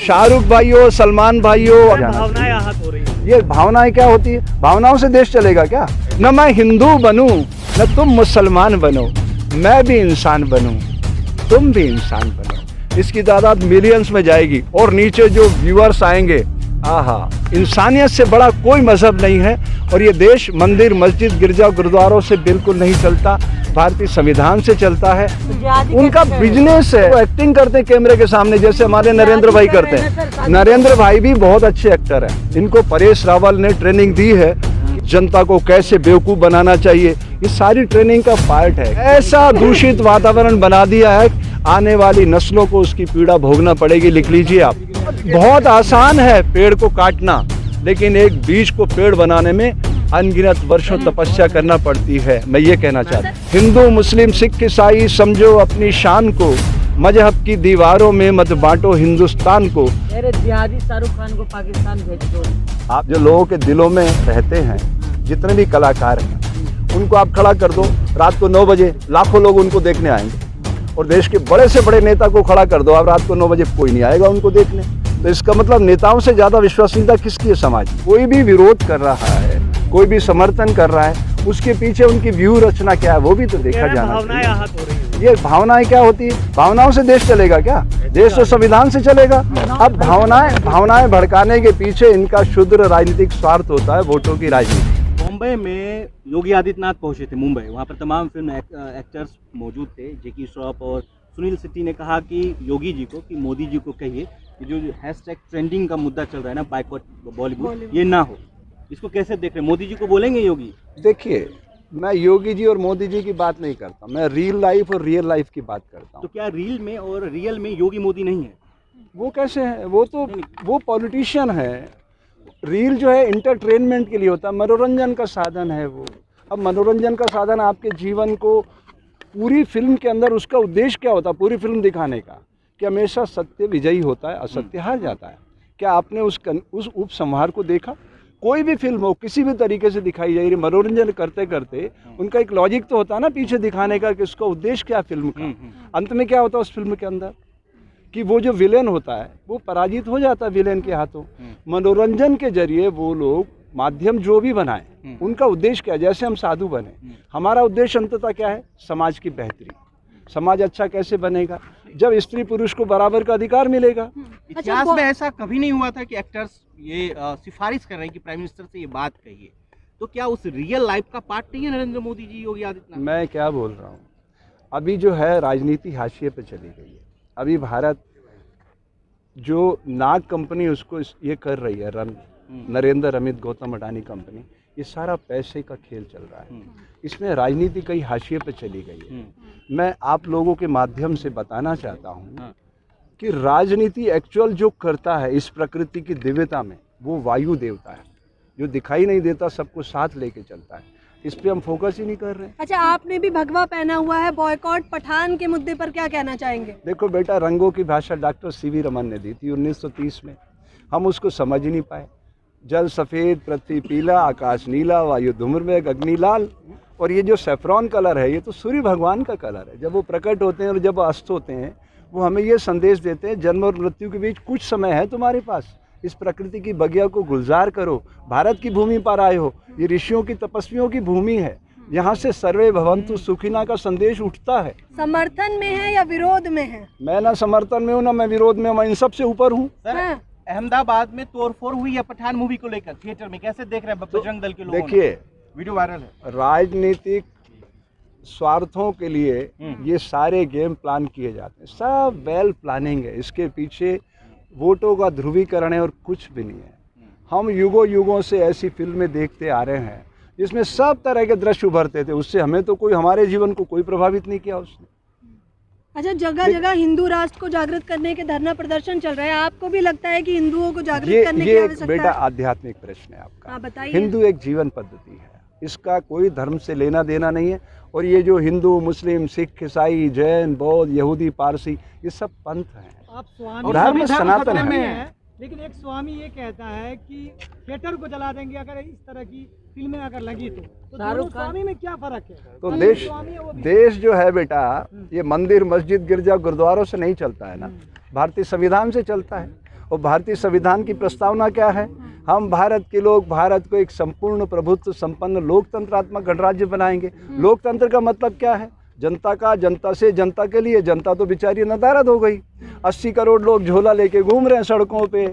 शाहरुख भाइयों, सलमान भाइयों, भावनाएं आहत हो रही है। ये भावनाएं क्या होती है? भावनाओं से देश चलेगा क्या? न मैं हिंदू बनूं, न तुम मुसलमान बनो, मैं भी इंसान बनूं, तुम भी इंसान बनो। इसकी तादाद मिलियंस में जाएगी और नीचे जो व्यूअर्स आएंगे, आहा, इंसानियत से बड़ा कोई मजहब नहीं है। और ये देश मंदिर, मस्जिद, गिरजा, गुरुद्वारों से बिल्कुल नहीं चलता, भारतीय संविधान से चलता है। उनका बिजनेस है, वो एक्टिंग करते हैं कैमरे के सामने, जैसे हमारे नरेंद्र भाई करते हैं। नरेंद्र भाई भी बहुत अच्छे एक्टर हैं। इनको परेश रावल ने ट्रेनिंग दी है, जनता को कैसे बेवकूफ बनाना चाहिए, ये सारी ट्रेनिंग का पार्ट है। ऐसा दूषित वातावरण बना दिया है, आने वाली नस्लों को उसकी पीड़ा भोगना पड़ेगी। लिख लीजिए आप। बहुत आसान है पेड़ को काटना, लेकिन एक बीज को पेड़ बनाने में अनगिनत वर्षों तपस्या करना पड़ती है। मैं ये कहना चाहता हूँ, हिंदू, मुस्लिम, सिख, ईसाई समझो अपनी शान को, मजहब की दीवारों में मत बांटो हिंदुस्तान को। जिहादी शाहरुख खान को पाकिस्तान भेज दो। आप जो लोगों के दिलों में रहते हैं, जितने भी कलाकार हैं, उनको आप खड़ा कर दो, रात को 9 बजे लाखों लोग उनको देखने आएंगे। और देश के बड़े से बड़े नेता को खड़ा कर दो, आप रात को 9 बजे कोई नहीं आएगा उनको देखने। तो इसका मतलब नेताओं से ज्यादा विश्वसनीयता किसकी है समाज? कोई भी विरोध कर रहा है, कोई भी समर्थन कर रहा है, उसके पीछे उनकी व्यू रचना क्या है वो भी तो देखा जाना भावनाएं चाहिए। आहत हो रही है। ये भावनाएं क्या होती है? भावनाओं से देश चलेगा क्या? देश तो संविधान से चलेगा। अब भावनाएं भड़काने के पीछे इनका क्षुद्र राजनीतिक स्वार्थ होता है, वोटों की राजनीति। मुंबई में योगी आदित्यनाथ पहुंचे थे मुंबई, वहाँ पर तमाम फिल्म एक्टर्स मौजूद थे। जैकी श्रॉफ और सुनील शेट्टी ने कहा कि योगी जी को, कि मोदी जी को कहिए कि जो हैशटैग ट्रेंडिंग का मुद्दा चल रहा है ना, बाइकॉट बॉलीवुड, ये ना हो। इसको कैसे देख रहे हैं? मोदी जी को बोलेंगे योगी? देखिए, मैं योगी जी और मोदी जी की बात नहीं करता, मैं रियल लाइफ और रियल लाइफ की बात करता हूँ। तो क्या रील में और रियल में योगी मोदी नहीं है? वो कैसे है? वो पॉलिटिशियन है। रील जो है इंटरटेनमेंट के लिए होता है, मनोरंजन का साधन है वो। अब मनोरंजन का साधन आपके जीवन को, पूरी फिल्म के अंदर उसका उद्देश्य क्या होता है पूरी फिल्म दिखाने का? कि हमेशा सत्य विजयी होता है, असत्य हार जाता है। क्या आपने उस उपसंहार को देखा? कोई भी फिल्म हो, किसी भी तरीके से दिखाई जाए, मनोरंजन करते करते उनका एक लॉजिक तो होता है ना पीछे दिखाने का, कि उसका उद्देश्य क्या फिल्म का। अंत में क्या होता है उस फिल्म के अंदर? कि वो जो विलेन होता है वो पराजित हो जाता है विलेन के हाथों। मनोरंजन के जरिए वो लोग माध्यम जो भी बनाए, उनका उद्देश्य क्या है? जैसे हम साधु बने, हमारा उद्देश्य अंततः क्या है? समाज की बेहतरी। समाज अच्छा कैसे बनेगा? जब स्त्री पुरुष को बराबर का अधिकार मिलेगा। इतिहास में ऐसा कभी नहीं हुआ था कि एक्टर्स ये सिफारिश कर रहे हैं कि प्राइम मिनिस्टर से ये बात कहिए। तो क्या उस रियल लाइफ का पार्ट नहीं है नरेंद्र मोदी जी, योगी आदित्यनाथ? मैं क्या बोल रहा हूँ, अभी जो है राजनीति हाशिए पे चली गई है। अभी भारत जो नाग कंपनी उसको ये कर रही है रन, नरेंद्र, अमित, गौतम अडानी कंपनी, ये सारा पैसे का खेल चल रहा है। इसमें राजनीति कई हाशिए पे चली गई है। मैं आप लोगों के माध्यम से बताना चाहता हूँ कि राजनीति एक्चुअल जो करता है इस प्रकृति की दिव्यता में, वो वायु देवता है, जो दिखाई नहीं देता, सबको साथ लेके चलता है। इस पे हम फोकस ही नहीं कर रहे हैं। अच्छा, आपने भी भगवा पहना हुआ है, बॉयकॉट पठान के मुद्दे पर क्या कहना चाहेंगे? देखो बेटा, रंगों की भाषा डॉक्टर सीवी रमन ने दी थी 1930 में, हम उसको समझ ही नहीं पाए। जल सफ़ेद, पृथ्वी पीला, आकाश नीला, वायु धूम्रमेघ, अग्नि लाल। और ये जो सेफ्रॉन कलर है, ये तो सूर्य भगवान का कलर है। जब वो प्रकट होते हैं और जब अस्त होते हैं, वो हमें ये संदेश देते हैं, जन्म और मृत्यु के बीच कुछ समय है तुम्हारे पास, इस प्रकृति की बगिया को गुलजार करो। भारत की भूमि पर आए हो, ये ऋषियों की, तपस्वियों की भूमि है, यहाँ से सर्वे भवन्तु सुखिना का संदेश उठता है। समर्थन में है या विरोध में है? मैं ना समर्थन में हूँ ना मैं विरोध में, मैं इन सब से ऊपर हूँ। अहमदाबाद में तोड़फोड़ हुई है पठान मूवी को लेकर थिएटर में, कैसे देख रहे हैं बजरंग दल के लोग? देखिए, वीडियो वायरल है। राजनीतिक स्वार्थों के लिए ये सारे गेम प्लान किए जाते हैं, सब वेल प्लानिंग है। इसके पीछे वोटों का ध्रुवीकरण है और कुछ भी नहीं है। हम युगों युगों से ऐसी फिल्में देखते आ रहे हैं जिसमें सब तरह के दृश्य उभरते थे, उससे हमें तो कोई, हमारे जीवन को कोई प्रभावित नहीं किया उसने। अच्छा, जगह जगह हिंदू राष्ट्र को जागृत करने के धरना प्रदर्शन चल रहा है, आपको भी लगता है कि हिंदुओं को जागृत करने की आवश्यकता है? बेटा, आध्यात्मिक प्रश्न है आपका। हाँ, बताइए। हिंदू एक जीवन पद्धति है, इसका कोई धर्म से लेना देना नहीं है। और ये जो हिंदू, मुस्लिम, सिख, ईसाई, जैन, बौद्ध, यहूदी, पारसी, ये सब पंथ हैं। आप स्वामी धर्म सनातन है, लेकिन एक स्वामी ये कहता है कि थिएटर को जला देंगे अगर इस तरह की फिल्में अगर लगी तो दोनों स्वामी में क्या फर्क है? तो देश जो है बेटा, ये मंदिर, मस्जिद, गिरजा, गुरुद्वारों से नहीं चलता है ना, भारतीय संविधान से चलता है। और भारतीय संविधान की प्रस्तावना क्या है? हम भारत के लोग भारत को एक संपूर्ण प्रभुत्व संपन्न लोकतंत्रात्मक गणराज्य बनाएंगे। लोकतंत्र का मतलब क्या है? जनता का, जनता से, जनता के लिए। जनता तो बेचारी नदारद हो गई। 80 करोड़ लोग झोला लेके घूम रहे हैं सड़कों पे,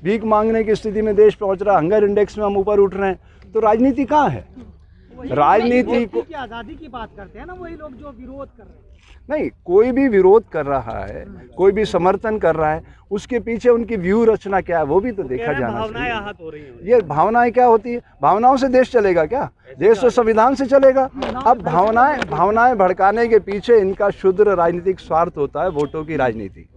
भीख मांगने की स्थिति में देश पहुंच रहा है, हंगर इंडेक्स में हम ऊपर उठ रहे हैं। तो राजनीति कहाँ है? राजनीति को की आज़ादी की बात करते हैं ना वही लोग जो विरोध कर रहे हैं। नहीं, कोई भी विरोध कर रहा है, कोई भी समर्थन कर रहा है, उसके पीछे उनकी व्यू रचना क्या है वो भी तो देखा जाना चाहिए। आहत हो रही हैं। ये भावनाएं क्या होती है? भावनाओं से देश चलेगा क्या? देश तो संविधान से चलेगा। अब भावनाएं भड़काने के पीछे इनका शुद्ध राजनीतिक स्वार्थ होता है, वोटों की राजनीति।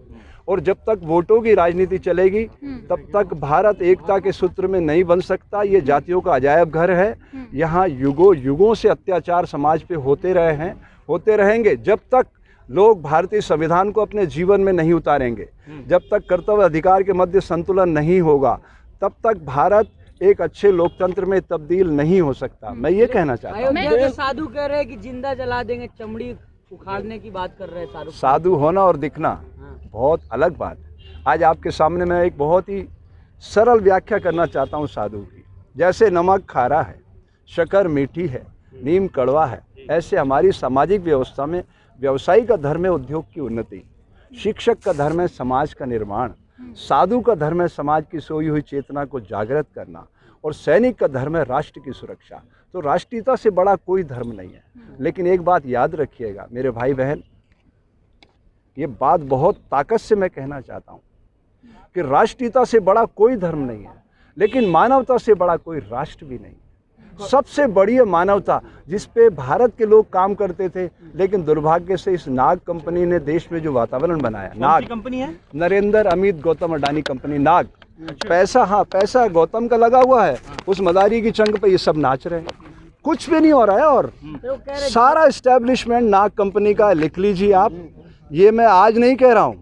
और जब तक वोटों की राजनीति चलेगी तब तक भारत एकता के सूत्र में नहीं बन सकता। ये जातियों का अजायब घर है। यहाँ युगों से अत्याचार समाज पे होते रहे हैं, होते रहेंगे। जब तक लोग भारतीय संविधान को अपने जीवन में नहीं उतारेंगे, जब तक कर्तव्य अधिकार के मध्य संतुलन नहीं होगा, तब तक भारत एक अच्छे लोकतंत्र में तब्दील नहीं हो सकता। मैं ये कहना चाहता हूँ। अयोध्या के साधु कह रहे हैं कि जिंदा जला देंगे, चमड़ी उखाड़ने की बात कर रहे हैं शाहरुख। साधु होना और दिखना बहुत अलग बात है। आज आपके सामने मैं एक बहुत ही सरल व्याख्या करना चाहता हूँ साधु की। जैसे नमक खारा है, शक्कर मीठी है, नीम कड़वा है, ऐसे हमारी सामाजिक व्यवस्था में व्यवसायी का धर्म है उद्योग की उन्नति, शिक्षक का धर्म है समाज का निर्माण, साधु का धर्म है समाज की सोई हुई चेतना को जागृत करना, और सैनिक का धर्म है राष्ट्र की सुरक्षा। तो राष्ट्रीयता से बड़ा कोई धर्म नहीं है। लेकिन एक बात याद रखिएगा मेरे भाई बहन, ये बात बहुत ताकत से मैं कहना चाहता हूँ कि राष्ट्रीयता से बड़ा कोई धर्म नहीं है, लेकिन मानवता से बड़ा कोई राष्ट्र भी नहीं। सबसे बड़ी है मानवता, जिस पे भारत के लोग काम करते थे, लेकिन दुर्भाग्य से इस नाग कंपनी ने देश में जो वातावरण बनाया। नाग कंपनी है? नरेंद्र अमित गौतम अडानी कंपनी। नाग पैसा, हाँ पैसा गौतम का लगा हुआ है, उस मदारी की चंग पे ये सब नाच रहे हैं, कुछ भी नहीं हो रहा है। और सारा एस्टेब्लिशमेंट नाग कंपनी का, लिख लीजिए आप। ये मैं आज नहीं कह रहा हूँ,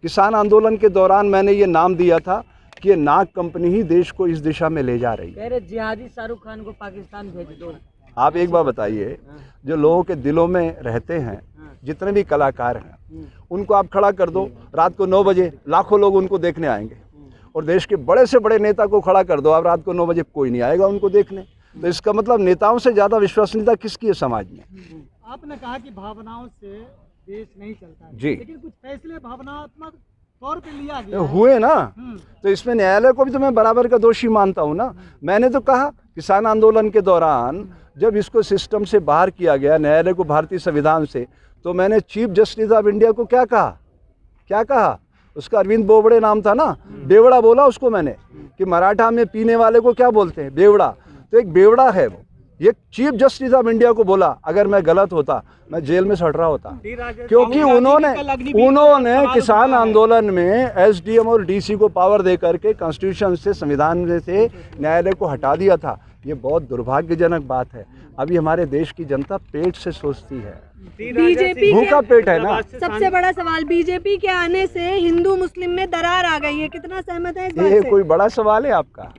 किसान आंदोलन के दौरान मैंने ये नाम दिया था कि ये नाग कंपनी ही देश को इस दिशा में ले जा रही है। कह रहे जिहादी शाहरुख खान को पाकिस्तान भेज दो। आप एक बार बताइए, जो लोगों के दिलों में रहते हैं, जितने भी कलाकार हैं, उनको आप खड़ा कर दो रात को 9 बजे, लाखों लोग उनको देखने आएंगे। और देश के बड़े से बड़े नेता को खड़ा कर दो आप रात को 9 बजे, कोई नहीं आएगा उनको देखने। तो इसका मतलब नेताओं से ज़्यादा विश्वसनीयता किसकी है समाज में? आपने कहा कि भावनाओं से देश नहीं चलता है, जी। लेकिन कुछ फैसले भावनात्मक तौर पे लिया गया हुए ना, तो इसमें न्यायालय को भी तो मैं बराबर का दोषी मानता हूँ ना। मैंने तो कहा किसान आंदोलन के दौरान जब इसको सिस्टम से बाहर किया गया, न्यायालय को भारतीय संविधान से, तो मैंने चीफ जस्टिस ऑफ इंडिया को क्या कहा? उसका अरविंद बोबड़े नाम था ना, बेवड़ा बोला उसको मैंने, कि मराठा में पीने वाले को क्या बोलते हैं? बेवड़ा। तो एक बेवड़ा है वो, ये चीफ जस्टिस ऑफ इंडिया को बोला। अगर मैं गलत होता मैं जेल में सड़ रहा होता, क्योंकि उन्होंने किसान आंदोलन में एसडीएम और डीसी को पावर दे करके कॉन्स्टिट्यूशन से, संविधान में से न्यायालय को हटा दिया था। ये बहुत दुर्भाग्यजनक बात है। अभी हमारे देश की जनता पेट से सोचती है, बीजेपी भूखा पेट है ना। सबसे बड़ा सवाल, बीजेपी के आने से हिंदू मुस्लिम में दरार आ गई है, कितना सहमत है इस बात ये से? कोई बड़ा सवाल है आपका?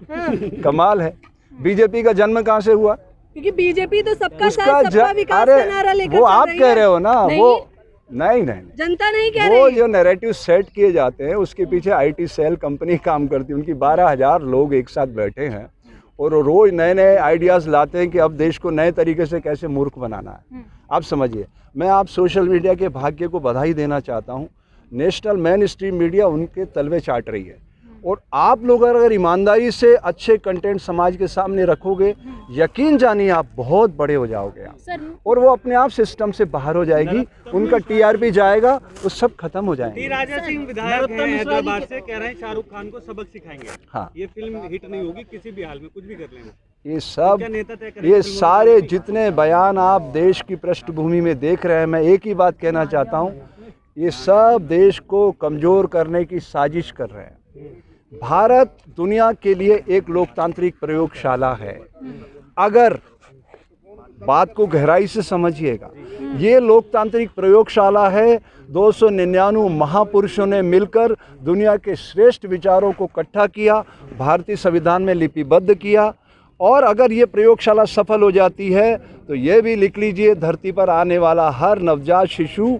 कमाल है। बीजेपी का जन्म कहाँ से हुआ? क्योंकि बीजेपी तो सबका उसका साथ सबका विकास का नारा लेकर वो चल आप रही कह है। रहे हो ना, वो नहीं, जनता नहीं कह वो रही। जो नैरेटिव सेट किए जाते हैं उसके पीछे आईटी सेल कंपनी काम करती है। उनकी 12,000 लोग एक साथ बैठे हैं और रोज नए नए आइडियाज़ लाते हैं कि अब देश को नए तरीके से कैसे मूर्ख बनाना है। आप समझिए, मैं आप सोशल मीडिया के भाग्य को बधाई देना चाहता हूँ। नेशनल मेन स्ट्रीम मीडिया उनके तलवे चाट रही है, और आप लोग अगर ईमानदारी से अच्छे कंटेंट समाज के सामने रखोगे, यकीन जानिए आप बहुत बड़े हो जाओगे आप, और वो अपने आप सिस्टम से बाहर हो जाएगी, उनका टीआरपी जाएगा, वो सब खत्म हो जाएंगे। राजा सिंह विधायक हैं हैदराबाद से, कह रहे हैं शाहरुख खान को सबक सिखाएंगे। हाँ, ये फिल्म हिट नहीं होगी किसी भी हाल में, कुछ भी कर लेंगे। ये सब, ये सारे जितने बयान आप देश की पृष्ठभूमि में देख रहे हैं, मैं एक ही बात कहना चाहता हूँ, ये सब देश को कमज़ोर करने की साजिश कर रहे हैं। भारत दुनिया के लिए एक लोकतांत्रिक प्रयोगशाला है। अगर बात को गहराई से समझिएगा, ये लोकतांत्रिक प्रयोगशाला है। 299 महापुरुषों ने मिलकर दुनिया के श्रेष्ठ विचारों को इकट्ठा किया, भारतीय संविधान में लिपिबद्ध किया। और अगर ये प्रयोगशाला सफल हो जाती है तो ये भी लिख लीजिए, धरती पर आने वाला हर नवजात शिशु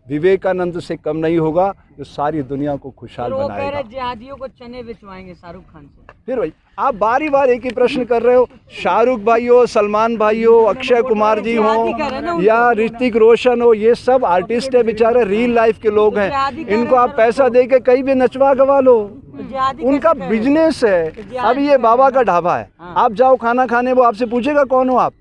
विवेकानंद से कम नहीं होगा, जो सारी दुनिया को खुशहाल वो कह बनाएगा। रहे जिहादियों को चने बिचवाएंगे शाहरुख खान से। फिर भाई आप बारी बार एक ही प्रश्न कर रहे हो, शाहरुख भाई हो, सलमान भाई हो, अक्षय कुमार जी हो या ऋतिक रोशन हो, ये सब आर्टिस्ट है बेचारे, रियल लाइफ के लोग हैं, इनको आप पैसा दे के कहीं भी नचवा गवा लो, जिहादी उनका कैसे कह रहे हो? बिजनेस है। अभी ये बाबा का ढाबा है, आप जाओ खाना खाने, वो आपसे पूछेगा कौन हो आप,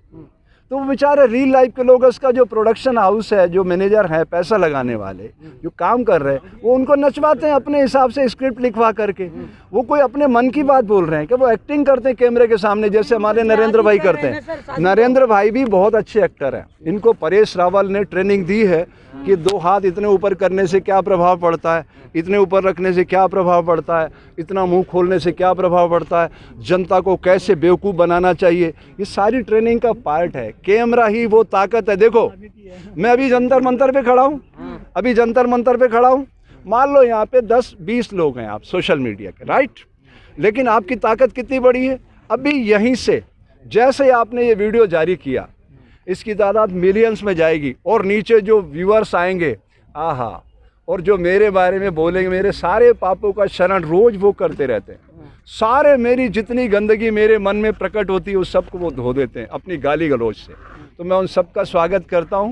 तो वो बेचारे रियल लाइफ के लोग, उसका जो प्रोडक्शन हाउस है, जो मैनेजर है, पैसा लगाने वाले जो काम कर रहे हैं, वो उनको नचवाते हैं अपने हिसाब से स्क्रिप्ट लिखवा करके। वो कोई अपने मन की बात बोल रहे हैं कि वो एक्टिंग करते हैं कैमरे के सामने, जैसे हमारे नरेंद्र भाई करते हैं। नरेंद्र भाई भी बहुत अच्छे एक्टर हैं, इनको परेश रावल ने ट्रेनिंग दी है कि 2 हाथ इतने ऊपर करने से क्या प्रभाव पड़ता है, इतने ऊपर रखने से क्या प्रभाव पड़ता है, इतना मुंह खोलने से क्या प्रभाव पड़ता है, जनता को कैसे बेवकूफ़ बनाना चाहिए, ये सारी ट्रेनिंग का पार्ट है। कैमरा ही वो ताकत है। देखो मैं अभी जंतर मंतर पे खड़ा हूँ, अभी जंतर मंतर पे खड़ा हूँ, मान लो यहाँ पे 10-20 लोग हैं आप सोशल मीडिया के, राइट, लेकिन आपकी ताकत कितनी बड़ी है। अभी यहीं से जैसे आपने ये वीडियो जारी किया, इसकी तादाद मिलियंस में जाएगी, और नीचे जो व्यूअर्स आएंगे, आहा, और जो मेरे बारे में बोलेंगे, मेरे सारे पापों का शरण रोज वो करते रहते हैं, सारे मेरी जितनी गंदगी मेरे मन में प्रकट होती है उस सबको वो धो देते हैं अपनी गाली गलौज से। तो मैं उन सबका स्वागत करता हूँ।